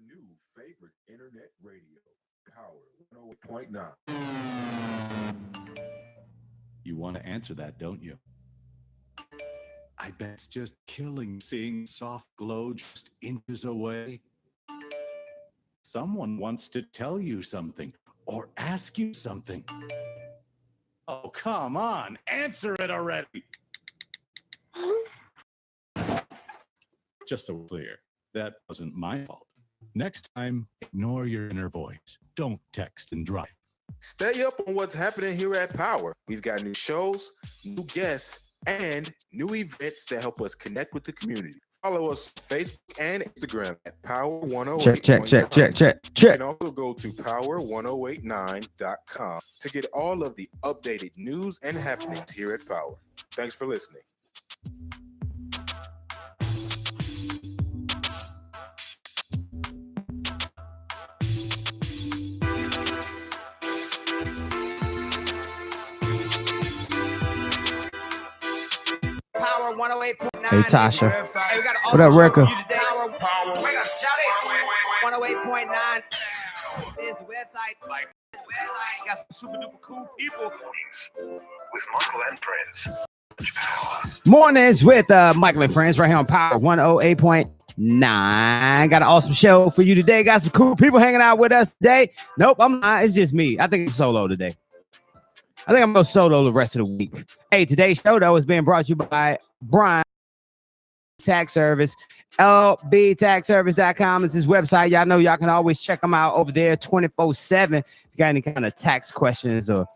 new favorite internet radio, Power 108.9. You want to answer that, don't you? I bet it's just killing seeing soft glow just inches away. Someone wants to tell you something or ask you something. Oh, come on, answer it already. Just so we're clear, that wasn't my fault. Next time, ignore your inner voice. Don't text and drive. Stay up on what's happening here at Power. We've got new shows, new guests, and new events that help us connect with the community. Follow us on Facebook and Instagram at Power 108. Check. You can also go to power1089.com to get all of the updated news and happenings here at Power. Thanks for listening. Power 108.9. Hey, Tasha. Hey, we got What up, Ricker? Power 108.9 is the website. Like this website got some super duper cool people. With Michael and friends. Mornings with Michael and friends right here on Power 108.9. Got an awesome show for you today. Got some cool people hanging out with us today. Nope, I'm not. It's just me. I think I'm solo today. I think I'm going to solo the rest of the week. Hey, today's show, though, is being brought to you by Brian Tax Service. lbtaxservice.com is his website. Y'all know y'all can always check them out over there 24/7. If you got any kind of tax questions or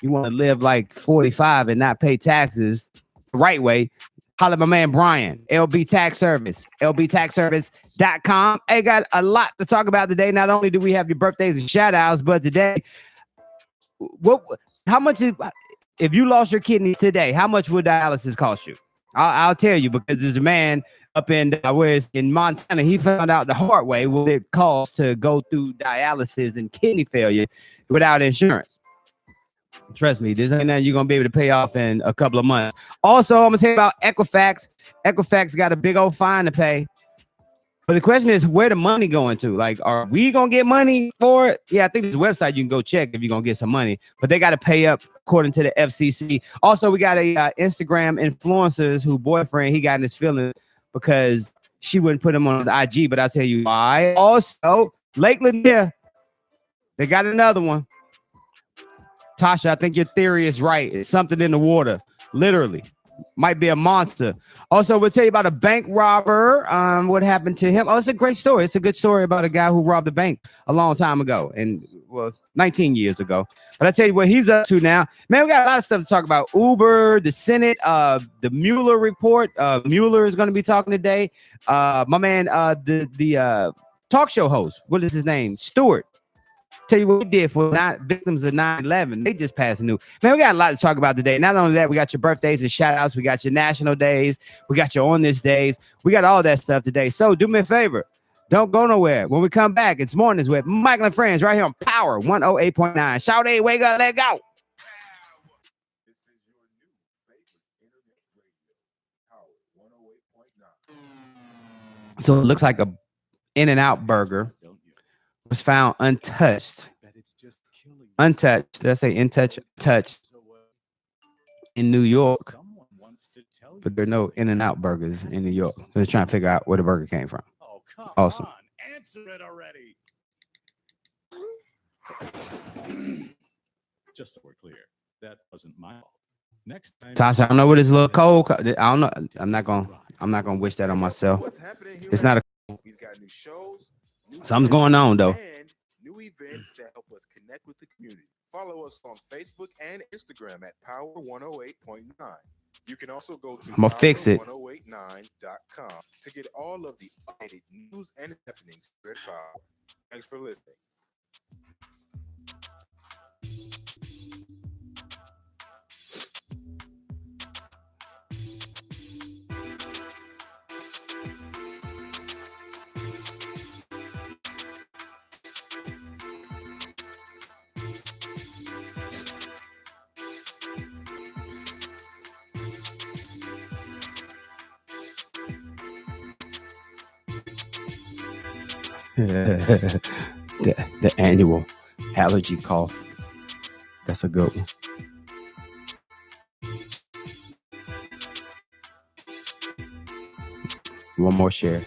you want to live like 45 and not pay taxes the right way, holla at my man Brian, LB Tax Service, lbtaxservice.com. Hey, got a lot to talk about today. Not only do we have your birthdays and shout outs, but today, how much is, if you lost your kidney today, how much would dialysis cost you? I'll tell you, because there's a man up in in Montana. He found out the hard way what it costs to go through dialysis and kidney failure without insurance. Trust me, this ain't nothing you're going to be able to pay off in a couple of months. Also, I'm going to tell you about Equifax. Equifax got a big old fine to pay. But the question is, where the money going to? Like, are we going to get money for it? Yeah, I think there's a website you can go check if you're going to get some money. But they got to pay up according to the FCC. Also, we got a Instagram influencers who boyfriend, he got in his feelings because she wouldn't put him on his IG. But I'll tell you why. Also, Lake Lanier, they got another one. Tasha, I think your theory is right. It's something in the water, literally. Might be a monster. Also, we'll tell you about a bank robber. What happened to him? Oh, it's a great story. It's a good story about a guy who robbed a bank a long time ago, and 19 years ago. But I tell you what he's up to now. Man, we got a lot of stuff to talk about. Uber, the Senate, the Mueller report. Mueller is going to be talking today. My man, the talk show host. What is his name? Stewart. Tell you what we did for victims of 9/11. They just passed a new. Man, we got a lot to talk about today. Not only that, we got your birthdays and shout outs. We got your national days. We got your on this days. We got all that stuff today. So do me a favor. Don't go nowhere. When we come back, it's mornings with Michael and friends right here on Power 108.9. Shout out, wake up, let go. This is your new favorite internet radio, Power 108.9. So it looks like a In-N-Out burger was found untouched. Untouched. Did I say touched in New York? But there are no In-N-Out burgers in New York. So they're trying to figure out where the burger came from. Oh, come Awesome. on. Answer it already. Just so we're clear, that wasn't my fault. Next time, Tasha, I don't know what this little cold. I don't know. I'm not gonna wish that on myself. What's happening here It's at not a. We've got new shows, new Something's going on though. and new events that help us connect with the community. Follow us on Facebook and Instagram at Power 108.9. You can also go to I'ma fix it. power1089.com to get all of the updated news and happenings here at Power. Thanks for listening. the annual allergy cough. That's a good one. One more share.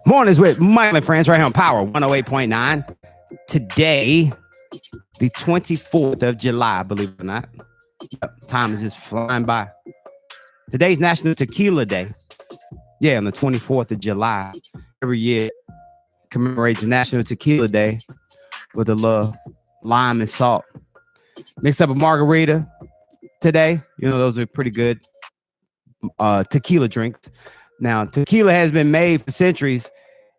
Mornings with Mike and friends right here on Power 108.9. Today, the 24th of July, believe it or not. Yep, time is just flying by. Today's National Tequila Day. Yeah, on the 24th of July. Every year commemorates National Tequila Day with a little lime and salt. Mix up a margarita today. You know, those are pretty good tequila drinks. Now, tequila has been made for centuries.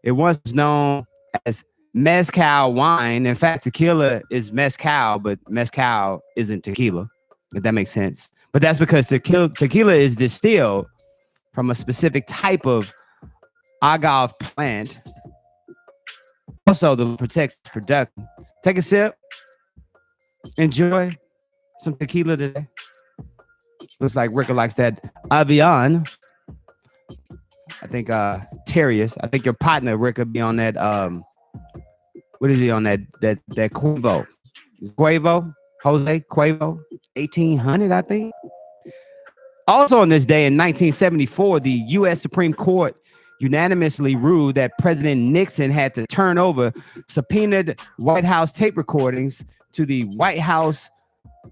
It once was known as mezcal wine. In fact, tequila is mezcal, but mezcal isn't tequila, if that makes sense. But that's because tequila is distilled from a specific type of agave plant. Also, that protects production. Take a sip. Enjoy some tequila today. Looks like Ricker likes that Avion. I think Terrius. I think your partner Ricker be on that. What is he on that Quavo? Is Quavo? Jose Quavo? 1800, I think. Also on this day in 1974, the U.S. Supreme Court unanimously ruled that President Nixon had to turn over subpoenaed White House tape recordings to the White House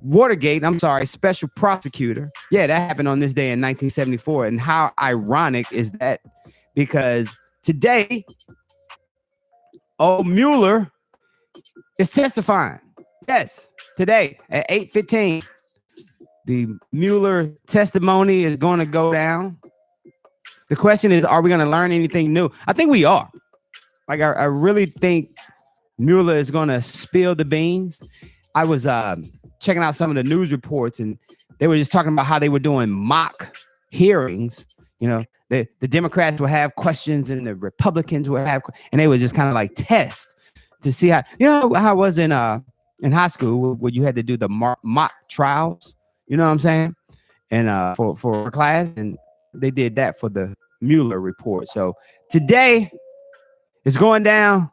Watergate, special prosecutor. Yeah, that happened on this day in 1974. And how ironic is that? Because today, Mueller is testifying. Yes, today at 8:15, the Mueller testimony is going to go down. The question is, are we going to learn anything new? I think we are. Like, I really think Mueller is going to spill the beans. I was checking out some of the news reports, and they were just talking about how they were doing mock hearings. You know, the Democrats would have questions and the Republicans would have, and they would just kind of like test to see how, you know, how it was in high school where you had to do the mock trials. You know what I'm saying? And for class, and they did that for the Mueller report. So today it's going down.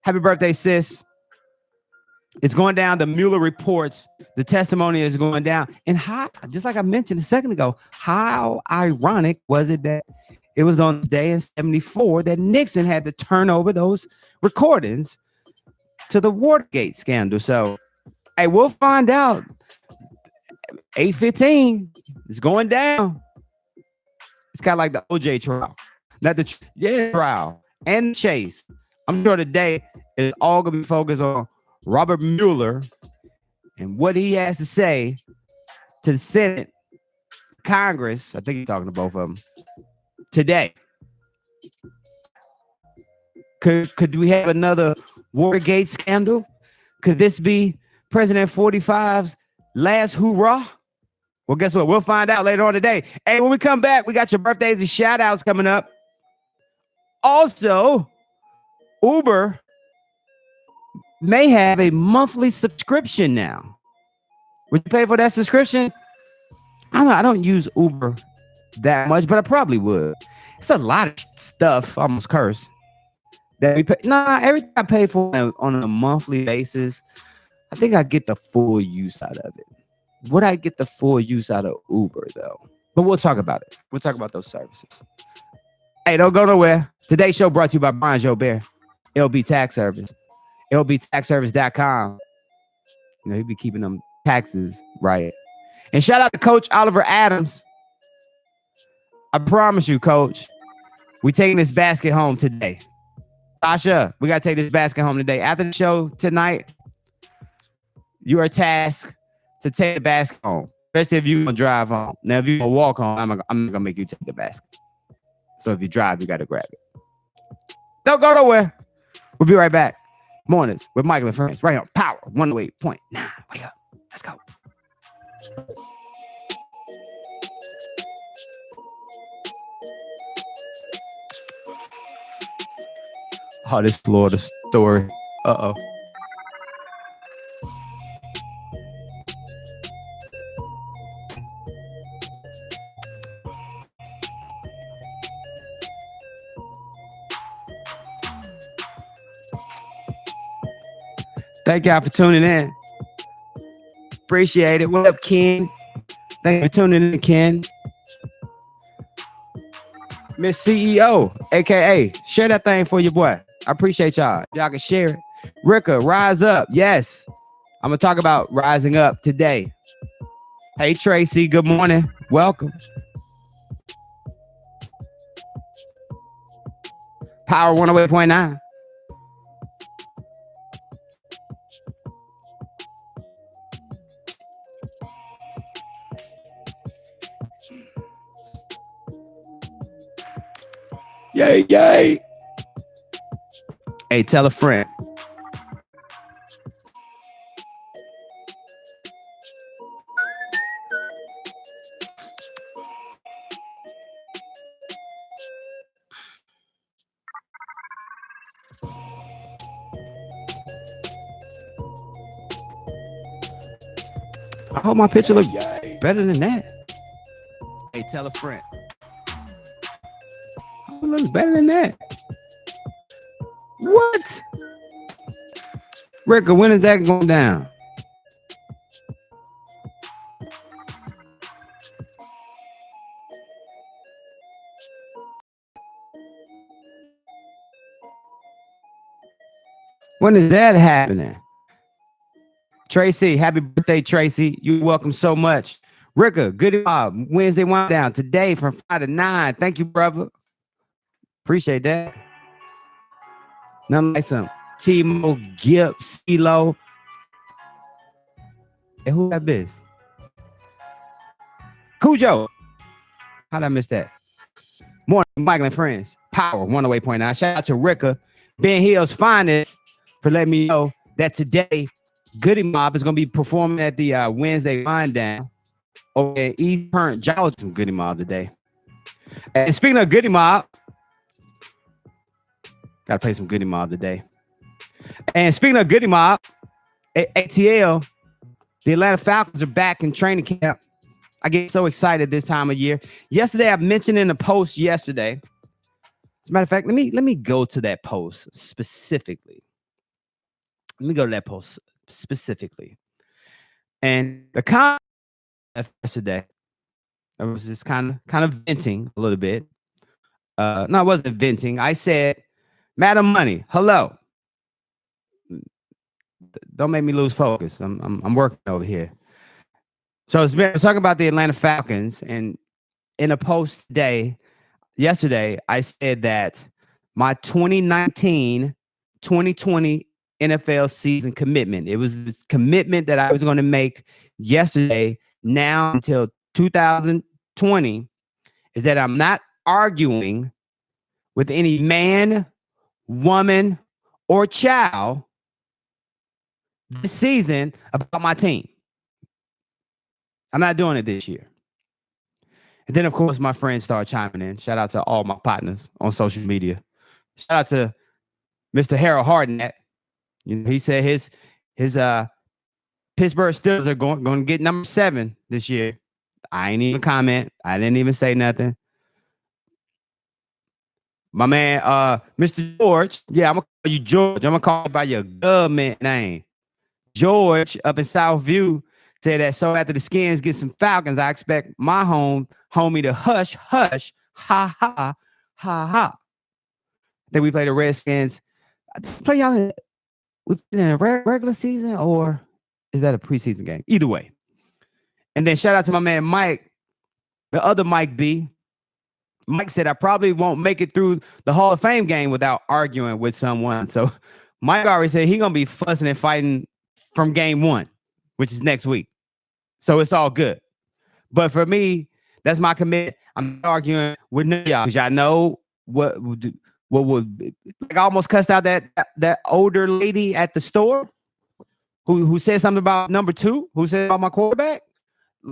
Happy birthday, sis. It's going down. The Mueller reports, the testimony is going down. And how, just like I mentioned a second ago, how ironic was it that it was on the day in 74 that Nixon had to turn over those recordings to the Watergate scandal? So, hey, we'll find out. 8:15 is going down. It's kind of like the OJ trial. Not the trial and the chase. I'm sure today is all going to be focused on Robert Mueller and what he has to say to the Senate, Congress. I think he's talking to both of them today. Could we have another Watergate scandal? Could this be President 45's last hoorah? Well, guess what? We'll find out later on today. Hey, when we come back, we got your birthdays and shout outs coming up. Also, Uber may have a monthly subscription now. Would you pay for that subscription? I don't use Uber that much, but I probably would. It's a lot of stuff, almost cursed, that we pay. Nah, everything I pay for on a monthly basis, I think I get the full use out of it. Would I get the full use out of Uber, though? But we'll talk about it. We'll talk about those services. Hey, don't go nowhere. Today's show brought to you by Brian Jobert, LB Tax Service. LBTaxService.com. You know, he'd be keeping them taxes right. And shout out to Coach Oliver Adams. I promise you, Coach, we taking this basket home today. Tasha, we got to take this basket home today. After the show tonight, you are tasked to take the basket home, especially if you're going to drive home. Now, if you're going to walk home, I'm not going to make you take the basket. So if you drive, you got to grab it. Don't go nowhere. We'll be right back. Mornings with Michael and Friends, right on Power 108.9. Wake up. Let's go. Oh, this Florida story. Uh-oh. Thank y'all for tuning in. Appreciate it. What up, Ken? Thank you for tuning in, Ken. Miss CEO, aka share that thing for your boy. I appreciate y'all. Y'all can share it. Ricka, rise up. Yes. I'm gonna talk about rising up today. Hey Tracy, good morning. Welcome. Power 108.9. Yay, yay. Hey, tell a friend. I hope my picture look better than that. Hey, tell a friend. Oh, it looks better than that. What? Ricka, when is that going down? When is that happening? Tracy, happy birthday, Tracy. You're welcome so much. Ricka, good Wednesday one down today from 5 to 9. Thank you, brother. Appreciate that. Nothing like some Timo, Gibbs, CeeLo. And who that biz? Cujo. How'd I miss that? Morning, Michael and Friends. Power 108.9. Shout out to Ricka, Ben Hill's finest, for letting me know that today Goody Mob is going to be performing at the Wednesday Wind Down over at East Current Georgia. Goody Mob today. And speaking of Goody Mob, got to play some Goody Mob today. And speaking of Goody Mob, ATL, the Atlanta Falcons are back in training camp. I get so excited this time of year. Yesterday, I mentioned in a post yesterday. As a matter of fact, let me go to that post specifically. Let me go to that post specifically. And the comment yesterday, I was just kind of venting a little bit. No, I wasn't venting. I said, Madam Money, hello. Don't make me lose focus. I'm working over here. So I was talking about the Atlanta Falcons, and in a post yesterday, I said that my 2019-2020 NFL season commitment. It was this commitment that I was going to make yesterday, now until 2020, is that I'm not arguing with any man, woman, or child this season about my team. I'm not doing it this year. And then, of course, my friends started chiming in. Shout out to all my partners on social media. Shout out to Mr. Harold Harden. You know, he said his Pittsburgh Steelers are going to get number 7 this year. I ain't even comment. I didn't even say nothing. My man, Mr. George. Yeah, I'm gonna call you George. I'm gonna call you by your government name. George up in Southview said that so after the Skins get some Falcons, I expect my homie to hush, ha, ha, ha, ha. Then we play the Redskins. Play y'all in a regular season, or is that a preseason game? Either way. And then shout out to my man Mike, the other Mike B. Mike said I probably won't make it through the Hall of Fame game without arguing with someone. So Mike already said he's gonna be fussing and fighting from game 1, which is next week. So it's all good. But for me, that's my commitment. I'm not arguing with none of y'all because y'all know what would like I almost cussed out that older lady at the store who said something about number 2, who said about my quarterback.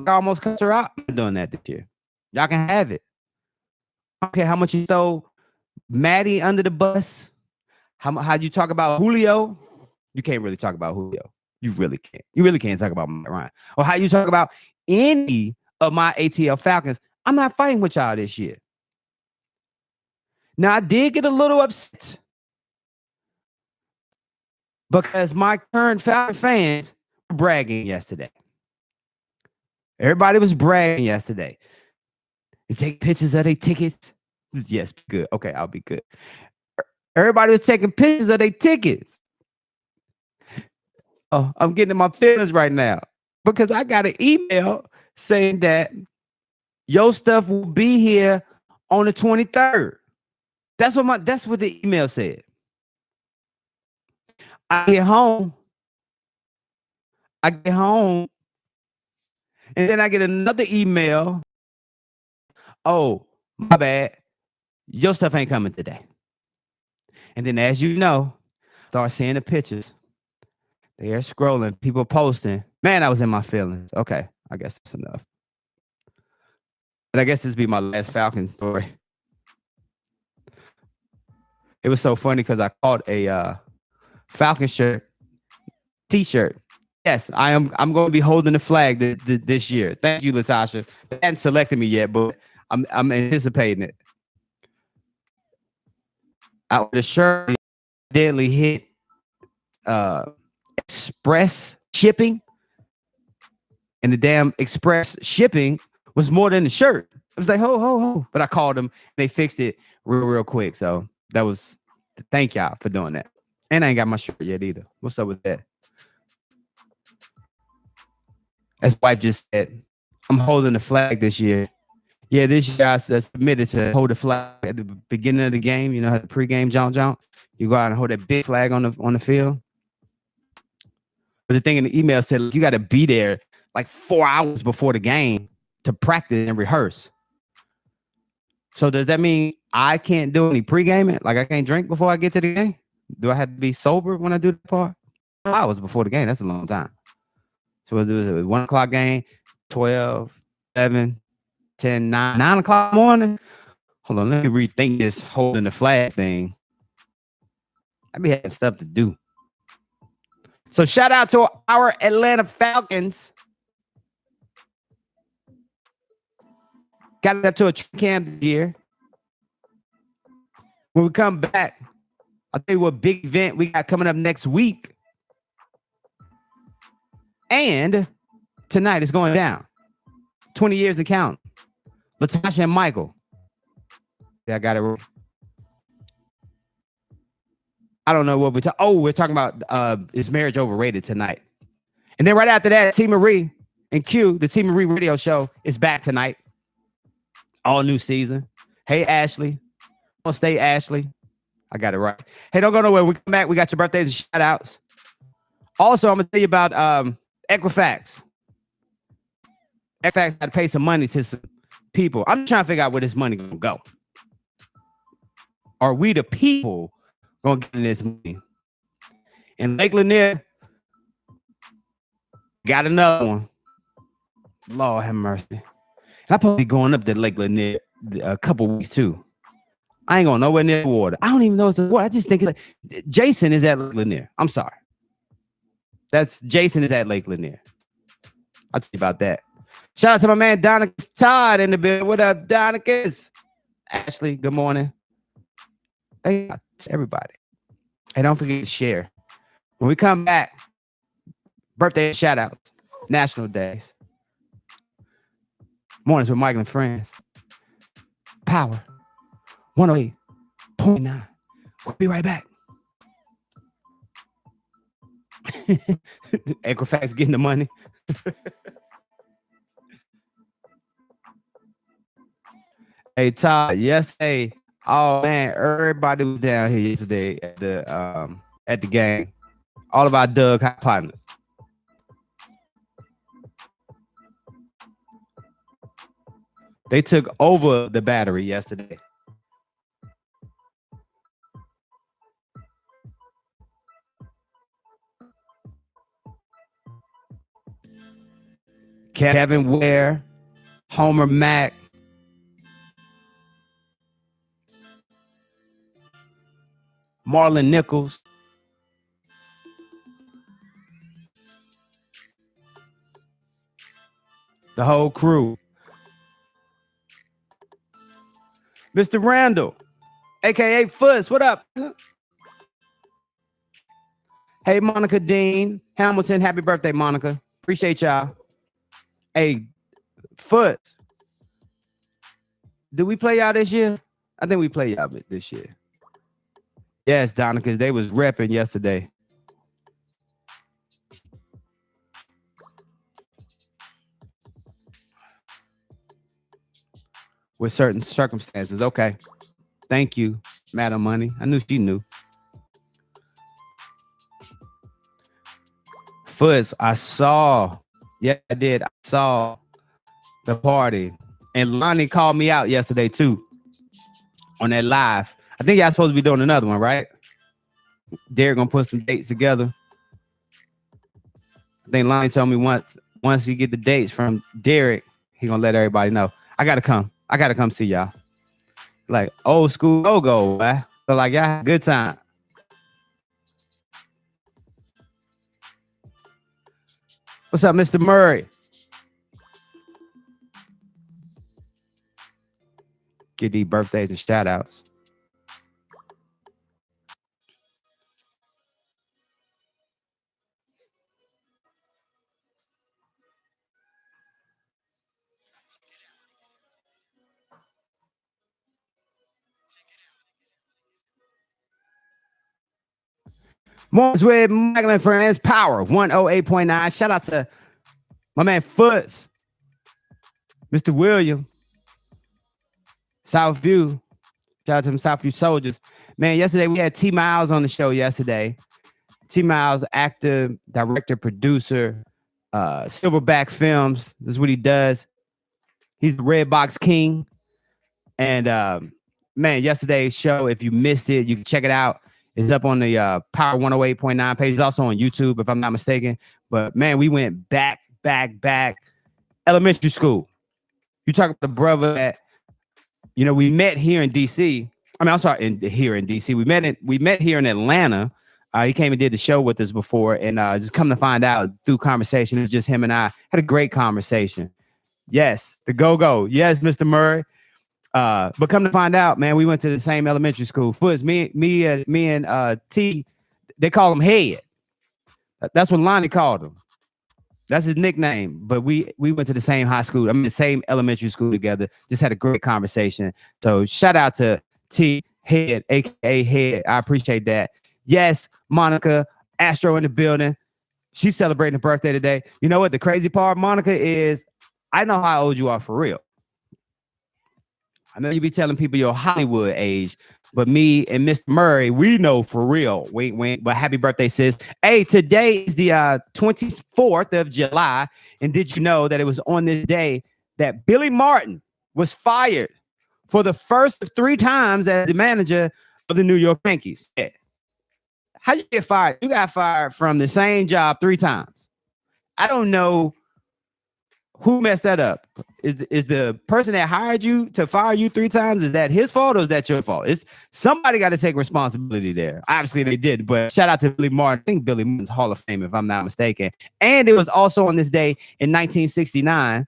I almost cussed her out. I'm doing that this year. Y'all can have it. I don't care how much you throw Maddie under the bus. How you talk about Julio? You can't really talk about Julio. You really can't. You really can't talk about Matt Ryan. Or how you talk about any of my ATL Falcons. I'm not fighting with y'all this year. Now, I did get a little upset because my current Falcon fans were bragging yesterday. Everybody was bragging yesterday. They take pictures of their tickets. Yes, good. Okay, I'll be good. Everybody was taking pictures of their tickets. Oh, I'm getting in my feelings right now because I got an email saying that your stuff will be here on the 23rd. That's what the email said. I get home, and then I get another email. Oh, my bad. Your stuff ain't coming today. And then, as you know, start seeing the pictures. They're scrolling, people posting. Man, I was in my feelings. Okay, I guess that's enough. But I guess this be my last Falcon story. It was so funny because I caught a Falcon shirt, T-shirt. Yes, I'm going to be holding the flag this year. Thank you, Latasha. They hadn't selected me yet, but I'm anticipating it. The shirt deadly hit express shipping, and the damn express shipping was more than the shirt. It was like ho. But I called them, and they fixed it real quick. So that was thank y'all for doing that. And I ain't got my shirt yet either. What's up with that? As wife just said, I'm holding the flag this year. Yeah, this year I submitted to hold the flag at the beginning of the game. You know how the pregame jump. You go out and hold that big flag on the field. But the thing in the email said you got to be there like 4 hours before the game to practice and rehearse. So does that mean I can't do any pre-gaming? Like I can't drink before I get to the game? Do I have to be sober when I do the part? 4 hours before the game. That's a long time. So it was a 1 o'clock game, 12, 7, 10, 9 o'clock morning. Hold on, let me rethink this holding the flag thing. I be having stuff to do. So shout out to our Atlanta Falcons. Got it up to a camp this year. When we come back, I'll tell you what big event we got coming up next week. And tonight is going down. 20 years to count. Latasha and Michael. Yeah, I got it. I don't know what we're talking. Oh, we're talking about is marriage overrated tonight. And then right after that, T. Marie and Q, the T. Marie radio show is back tonight. All new season. Hey, Ashley. I'll stay, Ashley. I got it right. Hey, don't go nowhere. We come back. We got your birthdays and shout outs. Also, I'm going to tell you about Equifax. Equifax got to pay some money to some people. I'm trying to figure out where this money going to go. Are we the people going to get this money? And Lake Lanier got another one. Lord have mercy. And I'll probably be going up to Lake Lanier a couple weeks too. I ain't going nowhere near the water. I don't even know it's the water. I just think it's like Jason is at Lake Lanier. I'm sorry. Jason is at Lake Lanier. I'll tell you about that. Shout out to my man Donicus Todd in the building. What up, Donicus? Ashley, good morning. Hey, everybody. Hey, don't forget to share. When we come back, birthday shout outs, national days. Mornings with Michael and Friends. Power 108.9. We'll be right back. Equifax getting the money. Hey, Todd. Yes, hey. Oh man, everybody was down here yesterday at the game. All of our Doug High partners. They took over the battery yesterday. Kevin Ware, Homer Mack, Marlon Nichols, the whole crew. Mr. Randall, aka Fuzz, what up? Hey, Monica Dean Hamilton, happy birthday, Monica. Appreciate y'all. Hey, Fuzz, did we play y'all this year? I think we played y'all this year. Yes, Donna, because they was repping yesterday. With certain circumstances. Okay. Thank you, Madam Money. I knew she knew. Fuzz, I saw. Yeah, I did. I saw the party. And Lonnie called me out yesterday too on that live. I think y'all supposed to be doing another one, right? Derek gonna put some dates together. I think Lonnie told me once you get the dates from Derek, he gonna let everybody know. I gotta come see y'all. Like old school go, man. So like y'all had a good time. What's up, Mr. Murray? Get these birthdays and shout outs. Mornings with Michael and Friends, Power 108.9. Shout out to my man Foots, Mr. William, Southview. Shout out to them Southview soldiers. Man, yesterday we had T Miles on the show yesterday. T Miles, actor, director, producer, Silverback Films. This is what he does. He's the Red Box King. And man, yesterday's show, if you missed it, you can check it out. It's up on the Power 108.9 page. It's also on YouTube, if I'm not mistaken. But man, we went back. Elementary school. You talk about the brother that, you know, we met here in DC. I mean, I'm sorry, here in DC. We met here in Atlanta. He came and did the show with us before, and just come to find out through conversation, it was just him and I had a great conversation. Yes, the go. Yes, Mr. Murray. But come to find out, man, we went to the same elementary school. Foots, me and T, they call him Head. That's what Lonnie called him. That's his nickname. But we went to the same high school. I mean, the same elementary school together. Just had a great conversation. So shout out to T Head, aka Head. I appreciate that. Yes, Monica Astro in the building. She's celebrating her birthday today. You know what? The crazy part, Monica, is I know how old you are for real. I know you be telling people your Hollywood age, but me and Mr. Murray, we know for real. Wait. But happy birthday, sis. Hey, today is the 24th of July. And did you know that it was on this day that Billy Martin was fired for the first of 3 times as the manager of the New York Yankees? Yeah. How you get fired? You got fired from the same job 3 times. I don't know who messed that up. Is the person that hired you to fire you 3 times, is that his fault or is that your fault? It's somebody got to take responsibility there. Obviously they did, but shout out to Billy Martin. I think Billy Martin's Hall of Fame, if I'm not mistaken. And it was also on this day in 1969.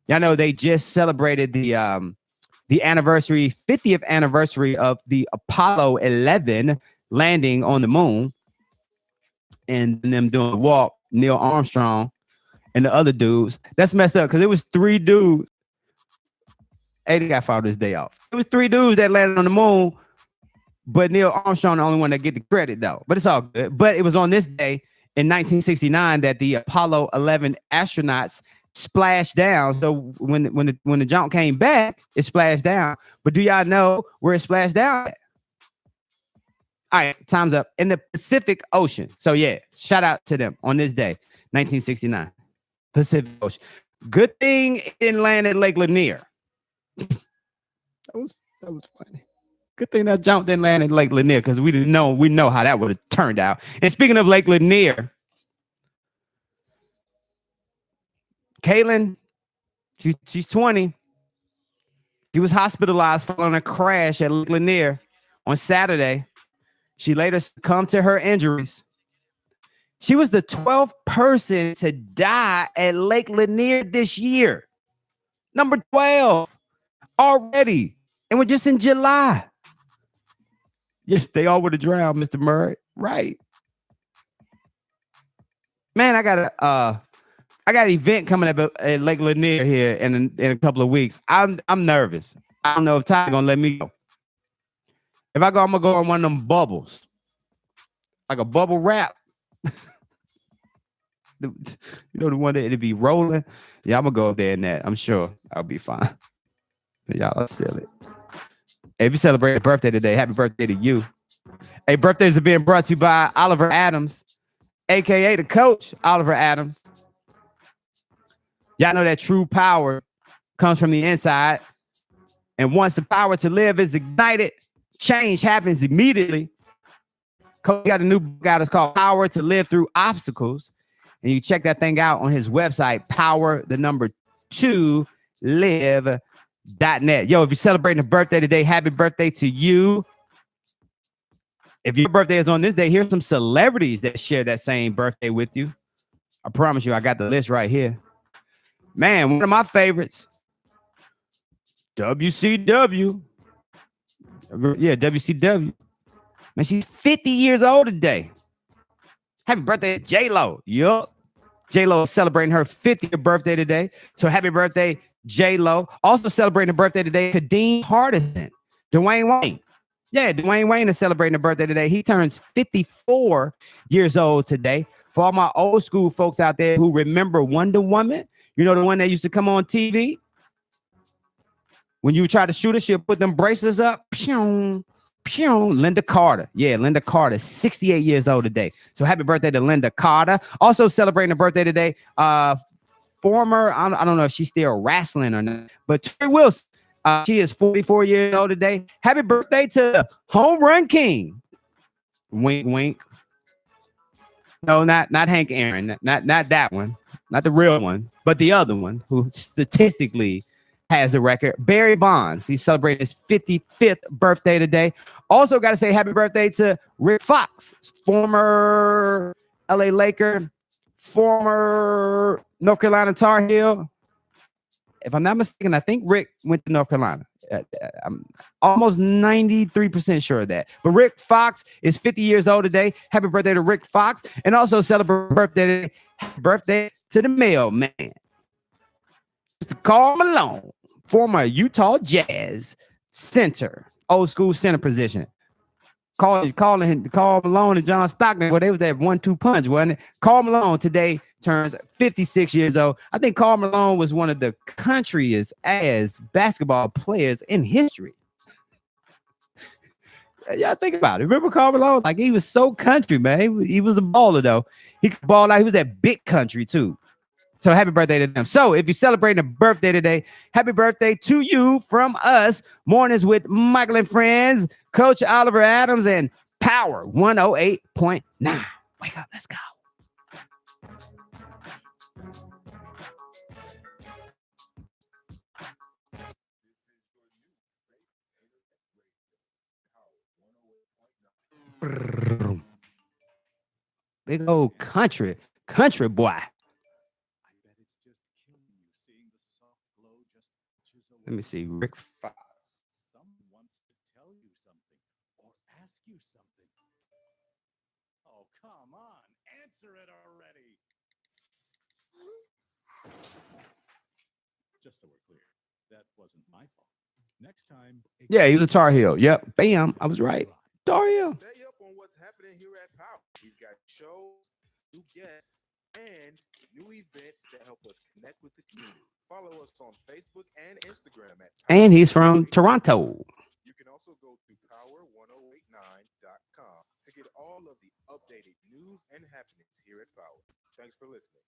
Y'all know they just celebrated the anniversary, 50th anniversary of the Apollo 11 landing on the moon, and them doing the walk, Neil Armstrong and the other dudes. That's messed up because it was 3 dudes. Hey, they got fired this day off. It was 3 dudes that landed on the moon, but Neil Armstrong the only one that get the credit though. But it's all good. But it was on this day in 1969 that the Apollo 11 astronauts splashed down. So when the jump came back, it splashed down. But do y'all know where it splashed down at? All right, time's up. In the Pacific Ocean. So yeah, shout out to them on this day, 1969. Pacific Ocean. Good thing it didn't land at Lake Lanier. that was funny. Good thing that jump didn't land at Lake Lanier because we know how that would have turned out. And speaking of Lake Lanier, Kaylin, she's 20. She was hospitalized following a crash at Lake Lanier on Saturday. She later succumbed to her injuries. She was the 12th person to die at Lake Lanier this year. Number 12 already. And we're just in July. Yes, they all would have drowned, Mr. Murray. Right. Man, I got an event coming up at Lake Lanier here in a couple of weeks. I'm nervous. I don't know if Ty's gonna let me go. If I go, I'm gonna go on one of them bubbles, like a bubble wrap. You know, the one that it'd be rolling. Yeah, I'm gonna go up there in that. I'm sure I'll be fine. Y'all sell it. Hey, if you celebrate a birthday today, happy birthday to you. Hey, birthdays are being brought to you by Oliver Adams, aka the coach, Oliver Adams. Y'all know that true power comes from the inside. And once the power to live is ignited, change happens immediately. Coach got a new book out. It's called Power to Live Through Obstacles. And you check that thing out on his website, power2live.net. Yo, if you're celebrating a birthday today, happy birthday to you. If your birthday is on this day, here's some celebrities that share that same birthday with you. I promise you, I got the list right here. Man, one of my favorites, WCW. Yeah, WCW. Man, she's 50 years old today. Happy birthday, J-Lo. Yup. J-Lo is celebrating her 50th birthday today. So happy birthday, J-Lo. Also celebrating a birthday today, Kadeem Hardison. Dwayne Wayne. Yeah, Dwayne Wayne is celebrating a birthday today. He turns 54 years old today. For all my old school folks out there who remember Wonder Woman, you know, the one that used to come on TV? When you try to shoot her, she'll put them bracelets up. Pew, pew. Linda Carter. Yeah, Linda Carter, 68 years old today. So happy birthday to Linda Carter. Also celebrating a birthday today, former, I don't know if she's still wrestling or not, but Terry Wilson. She is 44 years old today. Happy birthday to Home Run King. Wink, wink. No, not Hank Aaron. Not that one. Not the real one, but the other one who statistically has the record. Barry Bonds. He's celebrating his 55th birthday today. Also got to say happy birthday to Rick Fox, former LA Laker, former North Carolina Tar Heel. If I'm not mistaken, I think Rick went to North Carolina. I'm almost 93% sure of that. But Rick Fox is 50 years old today. Happy birthday to Rick Fox. And also celebrate birthday today. Happy birthday to the mailman. Mr. Karl Malone, former Utah Jazz center, old school center position. Karl Malone and John Stockton, well, they was that 1-2 punch, wasn't it? Karl Malone today turns 56 years old. I think Karl Malone was one of the countryest as basketball players in history. Y'all think about it. Remember Karl Malone? Like, he was so country, man. He was a baller, though. He could ball out. He was that big country, too. So happy birthday to them. So if you're celebrating a birthday today, happy birthday to you from us. Mornings with Michael and Friends, Coach Oliver Adams, and Power 108.9. Wake up, let's go. Big old country boy. Let me see. Rick Fox. Someone wants to tell you something or ask you something. Oh, come on. Answer it already. Just so we're clear, that wasn't my fault. Next time. Yeah, he was a Tar Heel. Yep. Bam. I was right. Tar Heel. Stay up on what's happening here at Power. We've got shows, new guests, and new events that help us connect with the community. Follow us on Facebook and Instagram at And he's from Toronto. You can also go to power1089.com to get all of the updated news and happenings here at Power. Thanks for listening.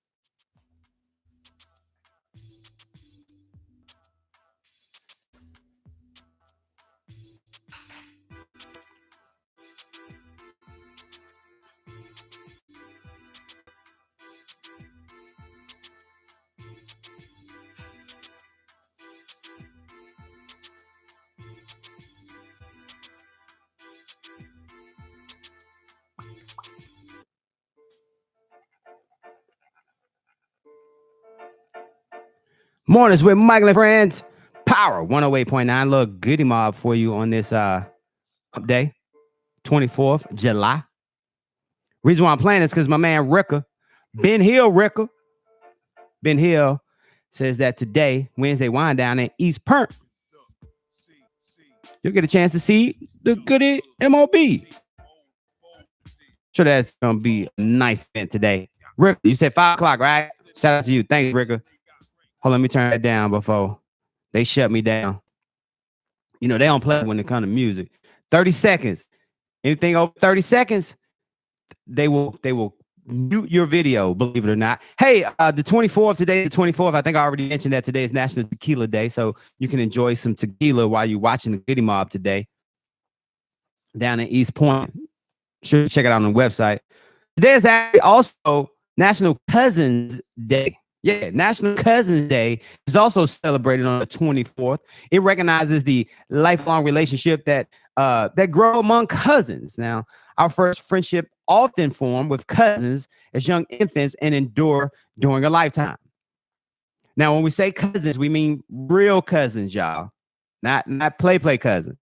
Mornings with Michael and friends. Power 108.9. Little goodie mob for you on this hump day, 24th July. Reason why I'm playing is because my man Ricker, Ben Hill, Ben Hill says that today, Wednesday wind down in East Perth, you'll get a chance to see the goodie MOB. Sure, that's gonna be a nice event today. Rick, you said 5 o'clock, right? Shout out to you. Thanks, Ricker. Hold on, let me turn that down before they shut me down. You know, they don't play when it comes to music. 30 seconds. Anything over 30 seconds, they will mute your video, believe it or not. Hey, the 24th, today, the 24th, I think I already mentioned that today is National Tequila Day, so you can enjoy some tequila while you're watching the Goodie Mob today down in East Point. Sure, check it out on the website. Today is actually also National Cousins Day. Yeah, National Cousins Day is also celebrated on the 24th. It recognizes the lifelong relationship that grow among cousins. Now, our first friendship often form with cousins as young infants and endure during a lifetime. Now, when we say cousins, we mean real cousins, y'all, not play cousins.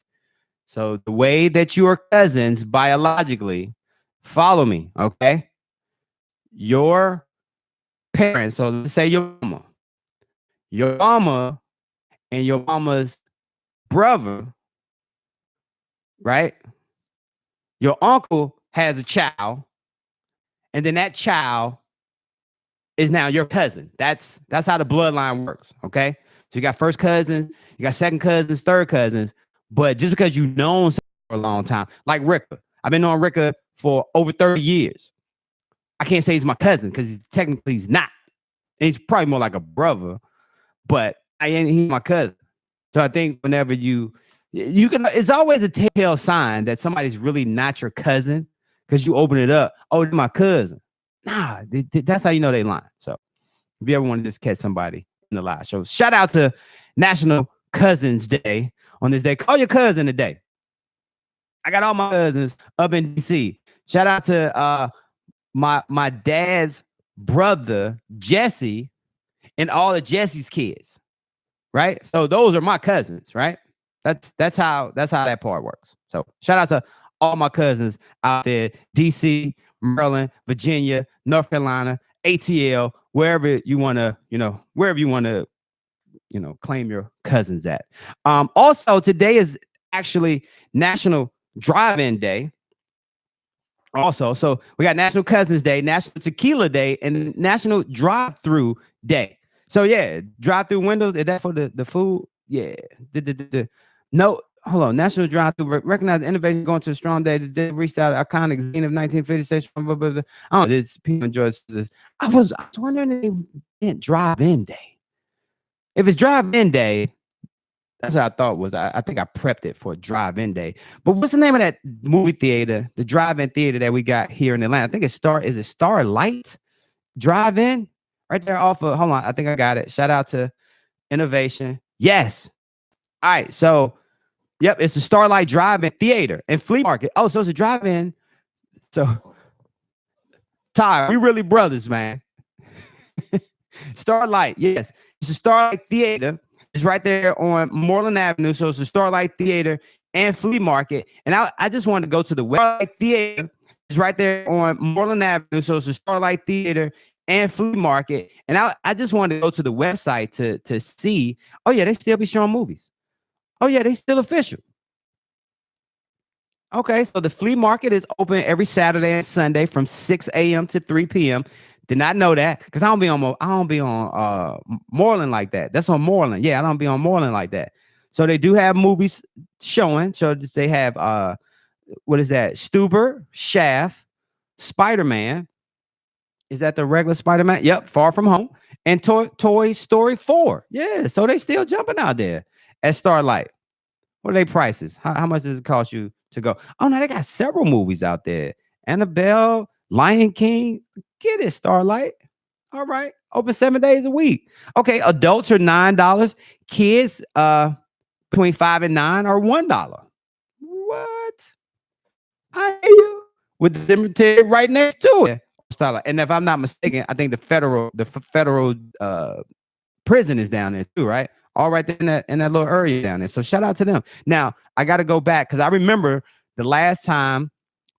So the way that you are cousins biologically, follow me, okay? Your parents, so let's say your mama and your mama's brother, right? Your uncle has a child, and then that child is now your cousin. That's how the bloodline works, okay? So you got first cousins, you got second cousins, third cousins, but just because you've known someone for a long time, like Ricker, I've been knowing Ricker for over 30 years. I can't say he's my cousin because technically he's not. And he's probably more like a brother, but he's my cousin. So I think whenever you can, it's always a telltale sign that somebody's really not your cousin because you open it up. Oh, they're my cousin. Nah, that's how you know they lying. So if you ever want to just catch somebody in the live show, shout out to National Cousins Day on this day. Call your cousin today. I got all my cousins up in DC. Shout out to my dad's brother Jesse and all of Jesse's kids, right? So those are my cousins, right? That's how that part works. So shout out to all my cousins out there, DC, Maryland, Virginia, North Carolina, ATL, wherever you want to, claim your cousins at. Also, today is actually National Drive-In Day. Also, so we got National Cousins Day, National Tequila Day, and National Drive-Through Day. So yeah, drive-through windows, is that for the food? Yeah. No, hold on. National Drive-Through recognize innovation going to a strong day. They reached out iconic zine of 1956. I don't know. This people enjoy this. I was wondering if they meant drive-in day. If it's drive-in day, that's what I thought was. I think I prepped it for a drive-in day. But what's the name of that movie theater, the drive-in theater that we got here in Atlanta? I think it's Starlight Drive-In? Right there off of, hold on, I think I got it. Shout out to Innovation. Yes. All right. So, yep, it's the Starlight Drive-In Theater and Flea Market. Oh, so it's a drive-in. So, Ty, we really brothers, man. Starlight, yes. It's a Starlight Theater. It's right there on Moreland Avenue. So it's a Starlight Theater and Flea Market. And I just wanted to go to the Starlight Theater. It's right there on Moreland Avenue. So it's a Starlight Theater and Flea Market. And I just wanted to go to the website to see, oh, yeah, they still be showing movies. Oh, yeah, they still official. Okay, so the Flea Market is open every Saturday and Sunday from 6 a.m. to 3 p.m. Did not know that because I don't be on Moreland like that. That's on Moreland. Yeah, I don't be on Moreland like that. So they do have movies showing. So they have what is that? Stuber, Shaft, Spider-Man. Is that the regular Spider-Man? Yep, Far From Home and Toy Story 4. Yeah, so they still jumping out there at Starlight. What are they prices? How much does it cost you to go? Oh no, they got several movies out there. Annabelle, Lion King. Get it, Starlight. All right. Open 7 days a week. Okay. Adults are $9. Kids between 5 and 9 are $1. What? I hear you. With the cemetery right next to it. Starlight. And if I'm not mistaken, I think the federal prison is down there too, right? All right there in that little area down there. So shout out to them. Now I got to go back because I remember the last time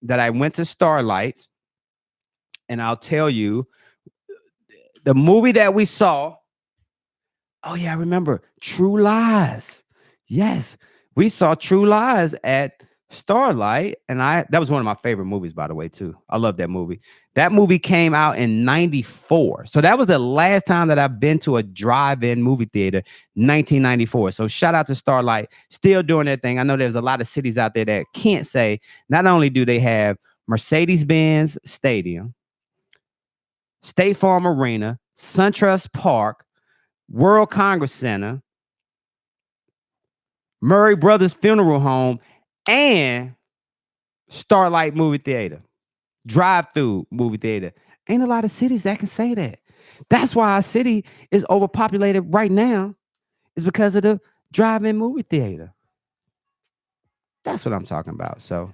that I went to Starlight, and I'll tell you the movie that we saw. Oh yeah, I remember True Lies. Yes, we saw True Lies at Starlight, and that was one of my favorite movies, by the way, too. I love that movie. That movie came out in 94. So that was the last time that I've been to a drive-in movie theater, 1994. So shout out to Starlight, still doing their thing. I know there's a lot of cities out there that can't say, not only do they have Mercedes-Benz Stadium, State Farm Arena, SunTrust Park, World Congress Center, Murray Brothers Funeral Home, and Starlight Movie Theater, drive-through movie theater. Ain't a lot of cities that can say that. That's why our city is overpopulated right now, is because of the drive-in movie theater. That's what I'm talking about. So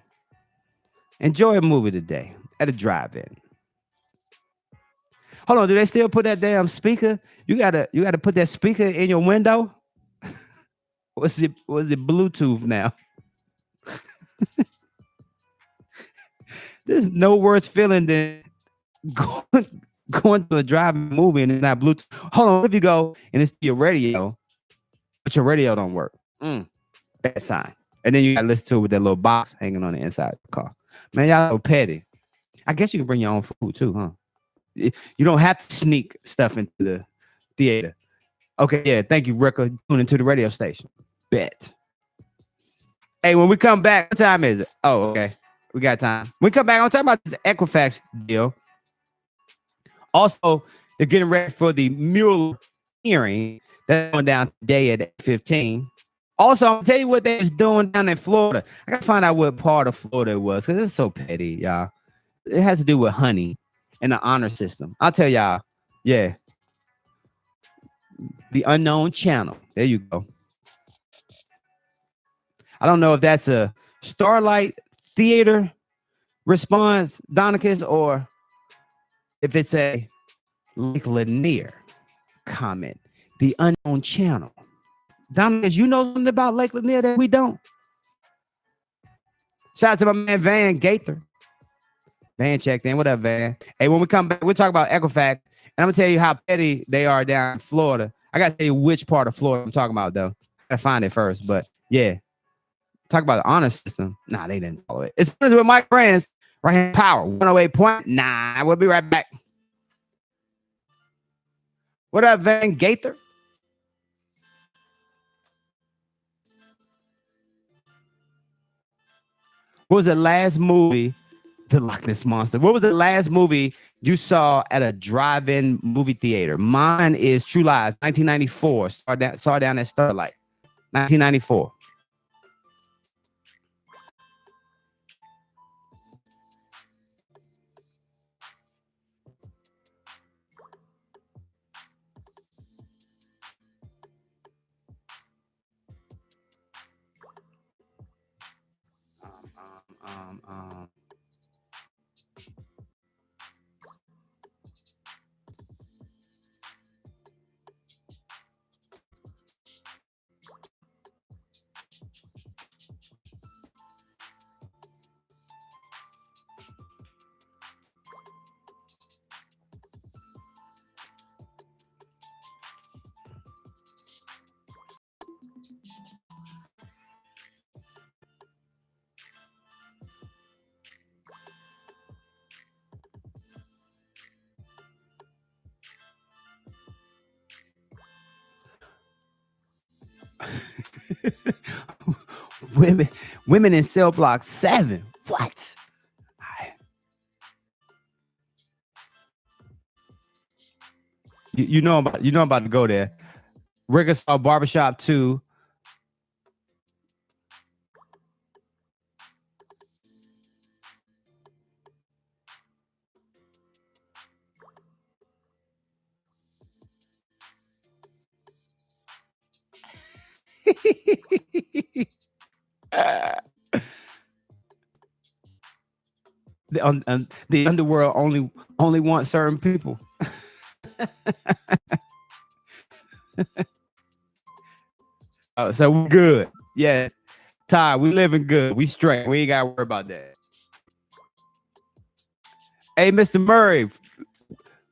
enjoy a movie today at a drive-in. Hold on, do they still put that damn speaker? You gotta put that speaker in your window. Was it Bluetooth now? There's no worse feeling than going to a drive-in movie and it's not Bluetooth. Hold on, if you go and it's your radio, but your radio don't work. Bad sign. And then you gotta listen to it with that little box hanging on the inside of the car. Man, y'all so petty. I guess you can bring your own food too, huh? You don't have to sneak stuff into the theater. Okay, yeah. Thank you, Ricker. Tuning to the radio station. Bet. Hey, when we come back, what time is it? Oh, okay. We got time. When we come back, I'm talking about this Equifax deal. Also, they're getting ready for the Mueller hearing that's going down today at 8:15. Also, I'll tell you what they was doing down in Florida. I gotta find out what part of Florida it was because it's so petty, y'all. It has to do with honey and the honor system. I'll tell y'all. Yeah. The Unknown Channel. There you go. I don't know if that's a Starlight Theater response, Donicus, or if it's a Lake Lanier comment. The Unknown Channel. Donicus, you know something about Lake Lanier that we don't? Shout out to my man Van Gaither. Van checked in. What up, Van? Hey, when we come back, we'll talk about Equifax, and I'm gonna tell you how petty they are down in Florida. I gotta tell you which part of Florida I'm talking about, though. I gotta find it first, but yeah. Talk about the honor system. Nah, they didn't follow it. It's with my friends right here. Power 108.9. We'll be right back. What up, Van Gaither? What was the last movie? The Loch Ness Monster. What was the last movie you saw at a drive-in movie theater? Mine is True Lies, 1994. Saw down at Starlight, 1994. women in cell block 7. What? You know I'm about to go there. Ricker saw Barbershop 2. The underworld only wants certain people. Oh, so we good. Yes. Ty, we living good. We straight. We ain't got to worry about that. Hey, Mr. Murray,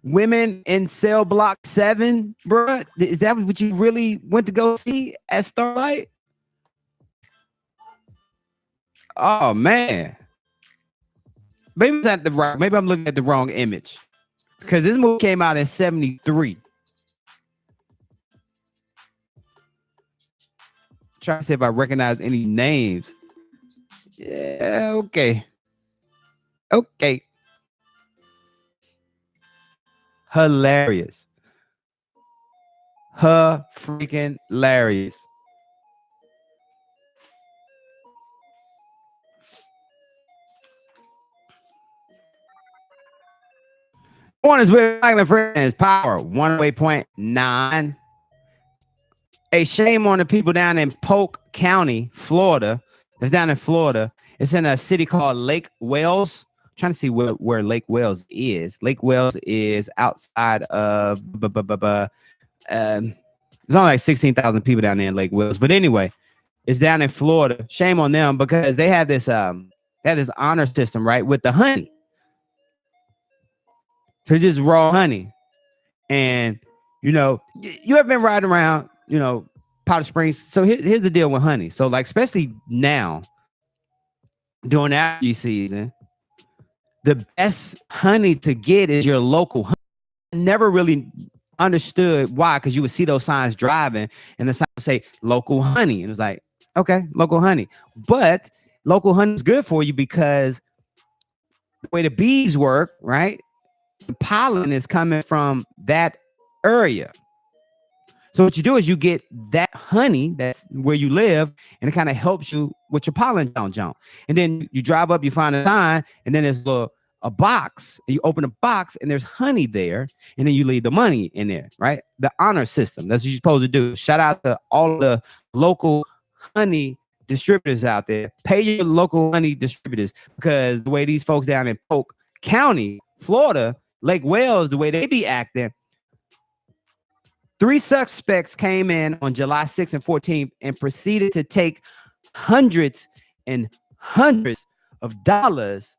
women in cell block 7, bro. Is that what you really went to go see at Starlight? Oh man. Maybe it's not the right. Maybe I'm looking at the wrong image. Because this movie came out in 73. Trying to see if I recognize any names. Yeah, okay. Okay. Hilarious. Freaking hilarious. One is with Michael and Friends. Power 108.9. A shame on the people down in Polk County, Florida. It's down in Florida. It's in a city called Lake Wales. I'm trying to see where Lake Wales is. Lake Wales is outside of there's only like 16,000 people down there in Lake Wales. But anyway, it's down in Florida. Shame on them because they had this honor system, right? With the honey. So just raw honey. And you know, you have been riding around, you know, Powder Springs. So here's the deal with honey. So like, especially now during allergy season, the best honey to get is your local honey. I never really understood why, because you would see those signs driving and the sign would say local honey. And it was like, okay, local honey. But local honey is good for you because the way the bees work, right? The pollen is coming from that area. So what you do is you get that honey that's where you live, and it kind of helps you with your pollen jump. And then you drive up, you find a sign, and then there's a box. And you open a box, and there's honey there, and then you leave the money in there, right? The honor system. That's what you're supposed to do. Shout out to all the local honey distributors out there. Pay your local honey distributors, because the way these folks down in Polk County, Florida, Lake Wales, the way they be acting. 3 suspects came in on July 6th and 14th and proceeded to take hundreds and hundreds of dollars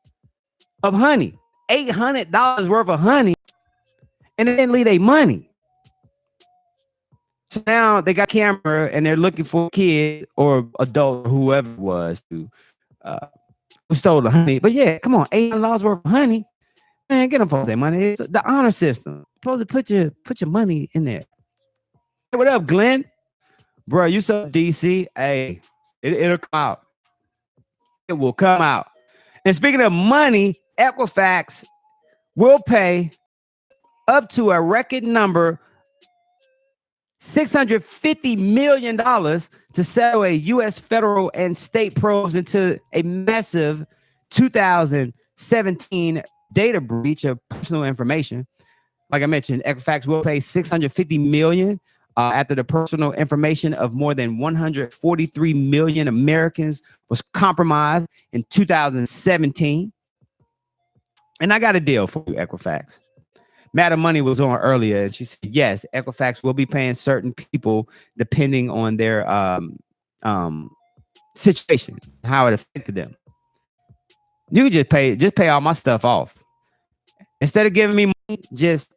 of honey, $800 worth of honey, and they didn't leave their money. So now they got camera and they're looking for a kid or adult or whoever it was who stole the honey. But yeah, come on, $800 worth of honey. Man, get them folks their money. It's the honor system. Supposed to put your money in there. Hey, what up, Glenn? Bro, you so DC. Hey, it'll come out. It will come out. And speaking of money, Equifax will pay up to a record number $650 million to settle a U.S. federal and state probes into a massive 2017 data breach of personal information. Like I mentioned, Equifax will pay $650 million after the personal information of more than 143 million Americans was compromised in 2017. And I got a deal for you, Equifax. Madam Money was on earlier, and she said, yes, Equifax will be paying certain people depending on their situation, how it affected them. You just pay all my stuff off. Instead of giving me money, just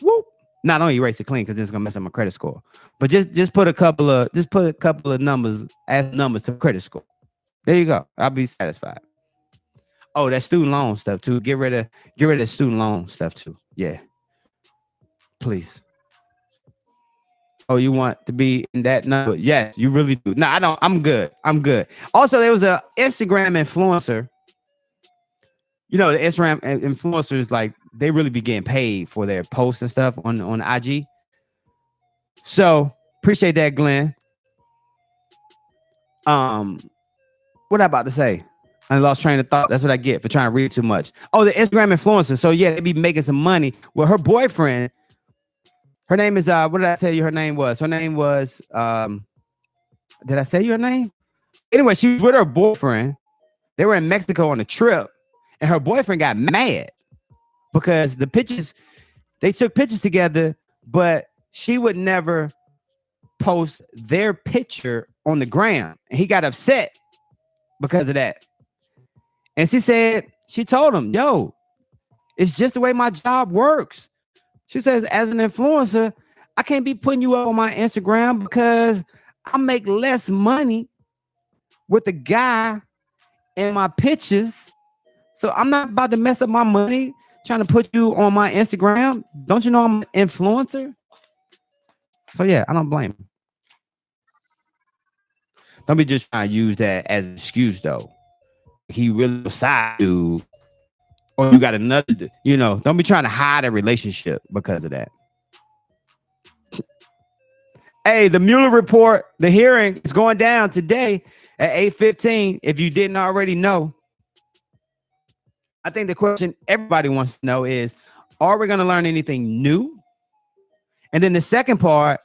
whoop. Not only erase it clean because it's gonna mess up my credit score, but just put a couple of numbers as numbers to credit score. There you go. I'll be satisfied. Oh, that student loan stuff too. Get rid of student loan stuff too. Yeah, please. Oh, you want to be in that number? Yes, you really do. No, I don't. I'm good. Also, there was a Instagram influencer. You know, the Instagram influencers, like, they really be getting paid for their posts and stuff on IG. So appreciate that, Glenn. What I about to say? I lost train of thought. That's what I get for trying to read too much. Oh, the Instagram influencer. So yeah, they be making some money. Well, her boyfriend, her name is what did I tell you her name was? Her name was did I say your name? Anyway, she was with her boyfriend. They were in Mexico on a trip, and her boyfriend got mad because they took pictures together, but she would never post their picture on the gram. And he got upset because of that. And she told him, yo, it's just the way my job works. She says, as an influencer, I can't be putting you up on my Instagram because I make less money with the guy in my pictures. So I'm not about to mess up my money trying to put you on my Instagram. Don't you know I'm an influencer? So yeah, I don't blame him. Don't be just trying to use that as an excuse though. He really a side dude, or you got another, don't be trying to hide a relationship because of that. Hey, the Mueller report, the hearing is going down today at 8:15. If you didn't already know, I think the question everybody wants to know is, are we going to learn anything new? And then the second part,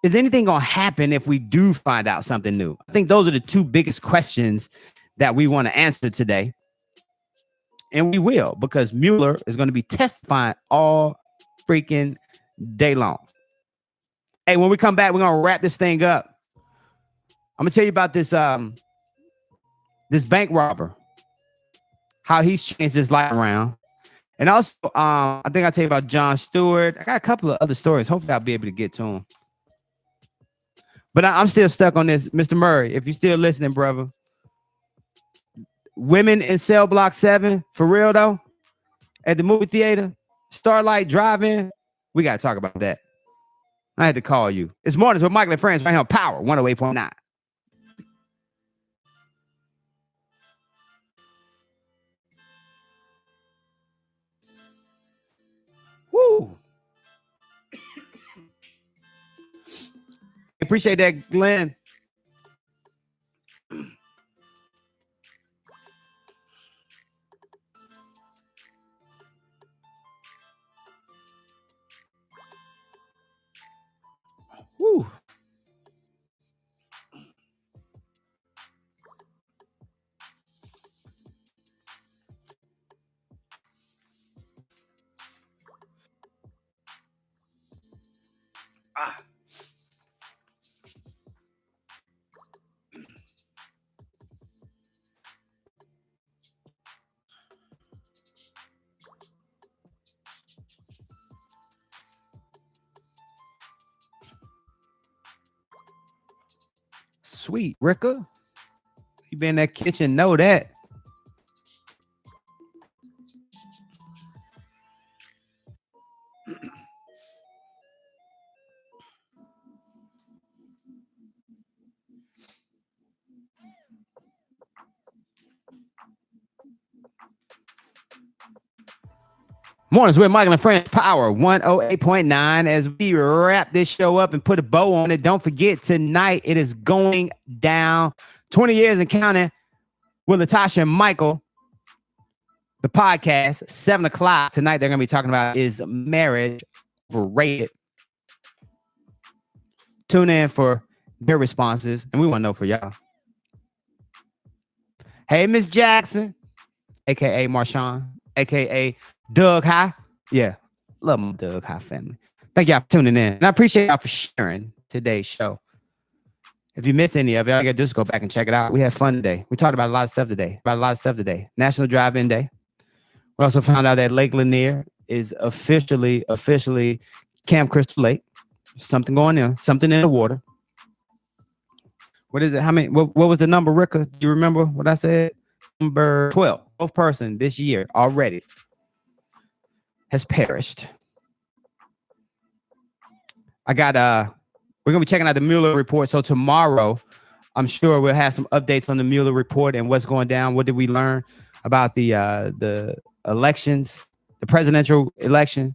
is anything going to happen if we do find out something new? I think those are the two biggest questions that we want to answer today. And we will, because Mueller is going to be testifying all freaking day long. Hey, when we come back, we're going to wrap this thing up. I'm going to tell you about this bank robber, how he's changed his life around. And also, I think I'll tell you about Jon Stewart. I got a couple of other stories. Hopefully, I'll be able to get to them. But I'm still stuck on this. Mr. Murray, if you're still listening, brother. Women in Cell Block 7, for real, though, at the movie theater, Starlight Drive-In, we got to talk about that. I had to call you. It's Mornings with Michael and Friends right here on Power 108.9. Woo! Appreciate that, Glenn. Woo. Ah. Sweet, Ricka. You been in that kitchen, know that. Mornings with Michael and Friends, Power 108.9. As we wrap this show up and put a bow on it, don't forget, tonight it is going down. 20 years and counting with Latasha and Michael. The podcast, 7 o'clock. Tonight they're going to be talking about, is marriage overrated? Tune in for their responses, and we want to know for y'all. Hey, Miss Jackson, a.k.a. Marshawn, a.k.a. Doug High. Yeah, love my Doug High family. Thank y'all for tuning in. And I appreciate y'all for sharing today's show. If you missed any of it, all you got to do is go back and check it out. We had fun today. We talked about a lot of stuff today. National Drive-In Day. We also found out that Lake Lanier is officially Camp Crystal Lake. Something going on, something in the water. What is it? How many? What was the number, Ricka? Do you remember what I said? Number 12. 12th person this year already has perished. We're gonna be checking out the Mueller report. So tomorrow, I'm sure we'll have some updates on the Mueller report and what's going down. What did we learn about the elections, the presidential election,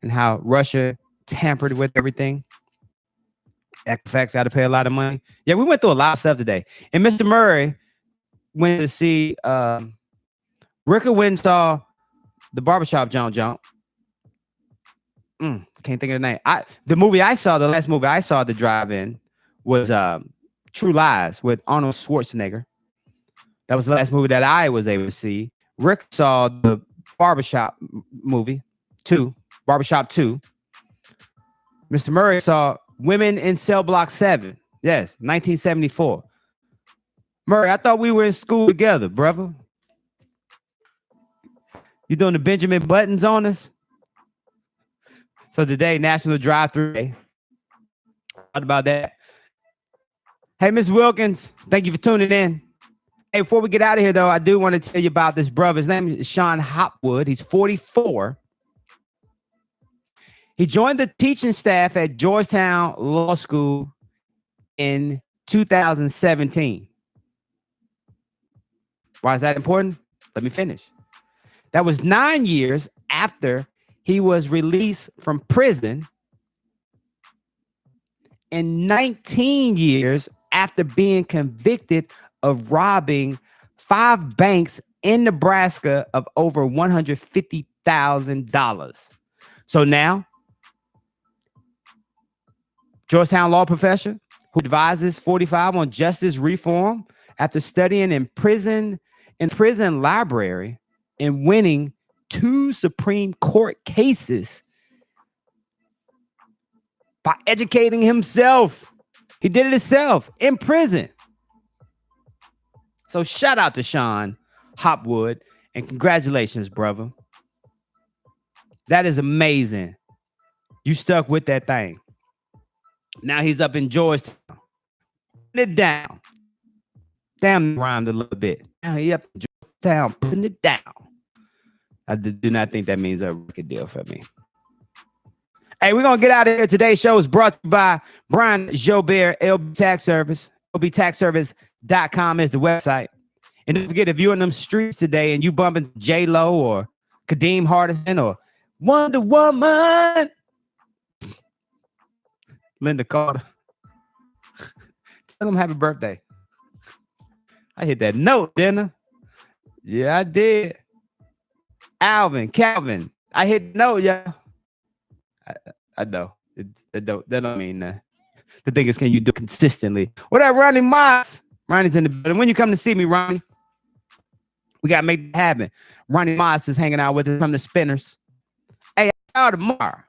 and how Russia tampered with everything? Equifax got to pay a lot of money. Yeah, we went through a lot of stuff today. And Mr. Murray went to see Ricka went and saw the barbershop Jump. Can't think of the name. The last movie I saw at the drive-in was True Lies with Arnold Schwarzenegger. That was the last movie that I was able to see. Rick saw the Barbershop movie, Barbershop 2. Mr. Murray saw Women in Cell Block 7. Yes, 1974. Murray, I thought we were in school together, brother. You doing the Benjamin Buttons on us? So today, National Drive-Thru Day. What about that? Hey, Miss Wilkins, thank you for tuning in. Hey, before we get out of here, though, I do want to tell you about this brother. His name is Sean Hopwood. He's 44. He joined the teaching staff at Georgetown Law School in 2017. Why is that important? Let me finish. That was 9 years after he was released from prison and 19 years after being convicted of robbing 5 banks in Nebraska of over $150,000. So now, Georgetown law professor who advises 45 on justice reform after studying in prison library and winning 2 Supreme Court cases by educating himself. He did it himself in prison. So shout out to Sean Hopwood and congratulations, brother. That is amazing. You stuck with that thing. Now he's up in Georgetown. Putting it down. Damn, rhymed a little bit. Now he up in Georgetown, putting it down. I do not think that means a record deal for me. Hey, we're going to get out of here. Today's show is brought to you by Brian Jobert, LB Tax Service. LBTaxService.com is the website. And don't forget, if you're in them streets today and you bumping J-Lo or Kadeem Hardison or Wonder Woman, Linda Carter, tell them happy birthday. I hit that note, didn't I? Yeah, I did. Calvin, I hit no, yeah. I know. That don't mean that. The thing is, can you do it consistently? What up, Ronnie Moss? Ronnie's in the building. When you come to see me, Ronnie, we gotta make it happen. Ronnie Moss is hanging out with us from the Spinners. Hey, out tomorrow.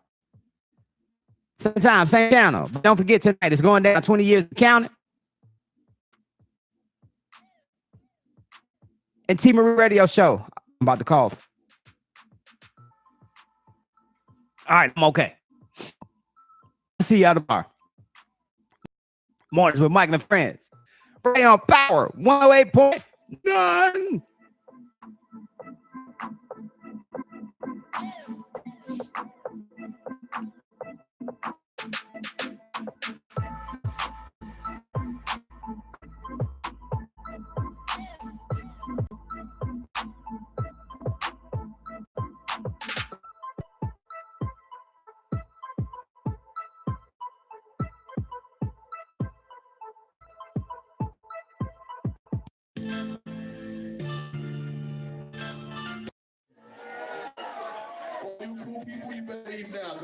Same time, same channel. But don't forget tonight, it's going down 20 years to count it. And T Marie Radio Show. I'm about to call. All right, I'm okay. See y'all tomorrow. Mornings with Mike and Friends. Right on Power 108.9. All you cool people, you better leave now.